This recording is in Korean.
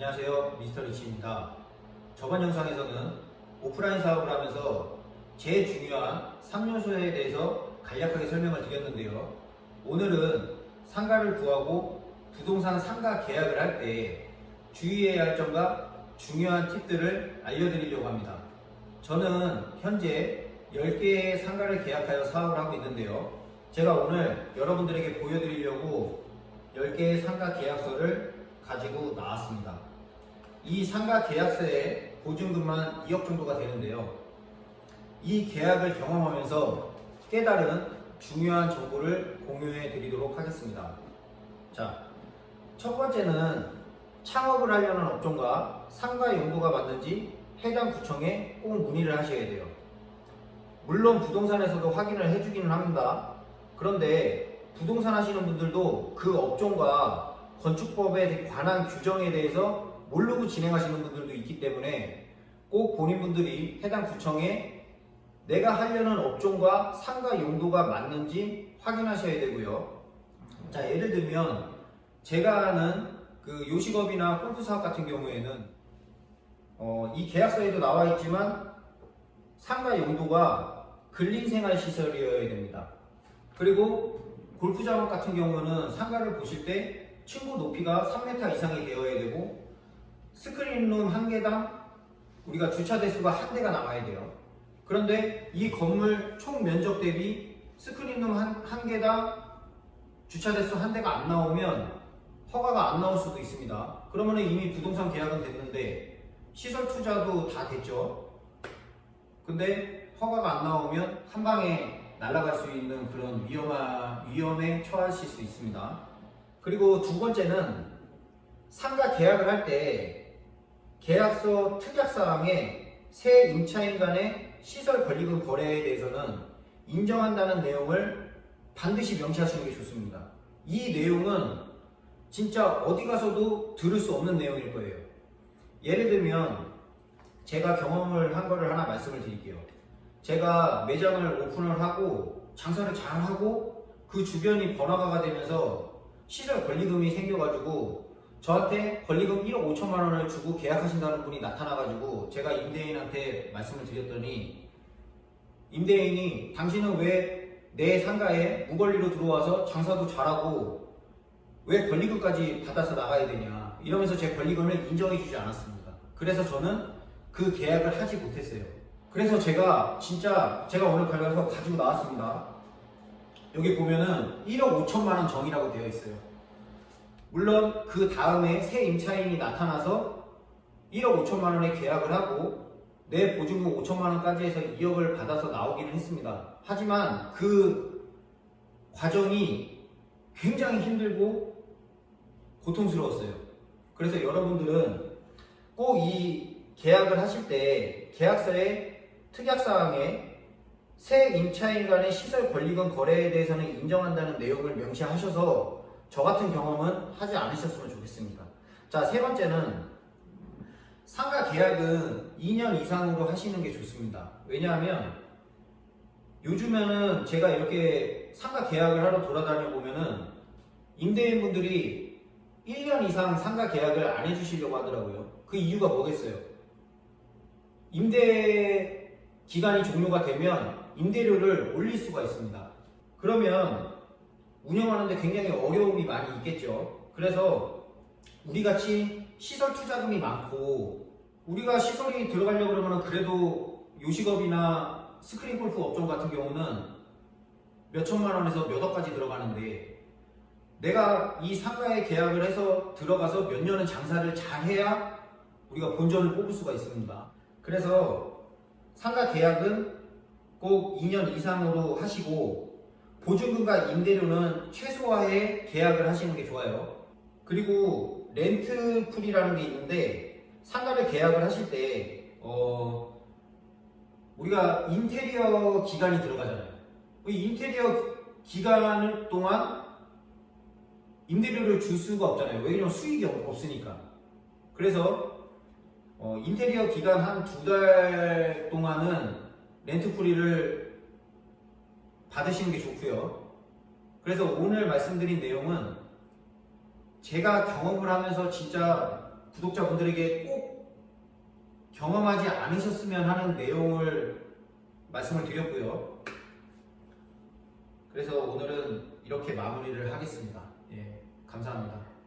안녕하세요, 미스터 리치입니다. 저번 영상에서는 오프라인 사업을 하면서 제일 중요한 3요소에 대해서 간략하게 설명을 드렸는데요. 오늘은 상가를 구하고 부동산 상가 계약을 할 때 주의해야 할 점과 중요한 팁들을 알려드리려고 합니다. 저는 현재 10개의 상가를 계약하여 사업을 하고 있는데요. 제가 오늘 여러분들에게 보여드리려고 10개의 상가 계약서를 가지고 나왔습니다. 이 상가 계약서의 보증금만 2억 정도가 되는데요. 이 계약을 경험하면서 깨달은 중요한 정보를 공유해 드리도록 하겠습니다. 자, 첫 번째는 창업을 하려는 업종과 상가 용도가 맞는지 해당 구청에 꼭 문의를 하셔야 돼요. 물론 부동산에서도 확인을 해주기는 합니다. 그런데 부동산 하시는 분들도 그 업종과 건축법에 관한 규정에 대해서 모르고 진행하시는 분들도 있기 때문에 꼭 본인분들이 해당 구청에 내가 하려는 업종과 상가 용도가 맞는지 확인하셔야 되고요. 자, 예를 들면 제가 하는 그 요식업이나 골프 사업 같은 경우에는 이 계약서에도 나와 있지만 상가 용도가 근린생활시설이어야 됩니다. 그리고 골프 작업 같은 경우는 상가를 보실 때 층고 높이가 3m 이상이 되어야 되고 스크린룸 한 개당 우리가 주차 대수가 한 대가 나와야 돼요. 그런데 이 건물 총 면적 대비 스크린룸 한 개당 주차 대수 한 대가 안 나오면 허가가 안 나올 수도 있습니다. 그러면 이미 부동산 계약은 됐는데 시설 투자도 다 됐죠. 근데 허가가 안 나오면 한 방에 날아갈 수 있는 그런 위험에 처하실 수 있습니다. 그리고 두 번째는 상가 계약을 할 때 계약서 특약사항에 새 임차인 간의 시설 권리금 거래에 대해서는 인정한다는 내용을 반드시 명시하시는 게 좋습니다. 이 내용은 진짜 어디 가서도 들을 수 없는 내용일 거예요. 예를 들면 제가 경험을 한 거를 하나 말씀을 드릴게요. 제가 매장을 오픈을 하고 장사를 잘 하고 그 주변이 번화가가 되면서 시설 권리금이 생겨가지고 저한테 권리금 1억 5천만 원을 주고 계약하신다는 분이 나타나가지고 제가 임대인한테 말씀을 드렸더니 임대인이 당신은 왜 내 상가에 무권리로 들어와서 장사도 잘하고 왜 권리금까지 받아서 나가야 되냐 이러면서 제 권리금을 인정해주지 않았습니다. 그래서 저는 그 계약을 하지 못했어요. 그래서 제가 오늘 결과서 가지고 나왔습니다. 여기 보면은 1억 5천만 원 정이라고 되어 있어요. 물론 그 다음에 새 임차인이 나타나서 1억 5천만 원에 계약을 하고 내 보증금 5천만 원까지 해서 2억을 받아서 나오기는 했습니다. 하지만 그 과정이 굉장히 힘들고 고통스러웠어요. 그래서 여러분들은 꼭 이 계약을 하실 때 계약서의 특약사항에 새 임차인 간의 시설 권리금 거래에 대해서는 인정한다는 내용을 명시하셔서 저 같은 경험은 하지 않으셨으면 좋겠습니다. 자, 세 번째는 상가 계약은 2년 이상으로 하시는 게 좋습니다. 왜냐하면 요즘에는 제가 이렇게 상가 계약을 하러 돌아다녀 보면은 임대인분들이 1년 이상 상가 계약을 안 해주시려고 하더라고요. 그 이유가 뭐겠어요? 임대 기간이 종료가 되면 임대료를 올릴 수가 있습니다. 그러면 운영하는데 굉장히 어려움이 많이 있겠죠. 그래서 우리같이 시설 투자금이 많고 우리가 시설이 들어가려고 그러면 그래도 요식업이나 스크린 골프 업종 같은 경우는 몇 천만 원에서 몇 억까지 들어가는데 내가 이 상가에 계약을 해서 들어가서 몇 년은 장사를 잘 해야 우리가 본전을 뽑을 수가 있습니다. 그래서 상가 계약은 꼭 2년 이상으로 하시고 보증금과 임대료는 최소화해 계약을 하시는 게 좋아요. 그리고 렌트풀이라는 게 있는데 상가를 계약을 하실 때 우리가 인테리어 기간이 들어가잖아요. 이 인테리어 기간 동안 임대료를 줄 수가 없잖아요. 왜냐면 수익이 없으니까. 그래서 인테리어 기간 한 2달 동안은 렌트풀이를 받으시는 게 좋고요. 그래서 오늘 말씀드린 내용은 제가 경험을 하면서 진짜 구독자분들에게 꼭 경험하지 않으셨으면 하는 내용을 말씀을 드렸고요. 그래서 오늘은 이렇게 마무리를 하겠습니다. 예, 감사합니다.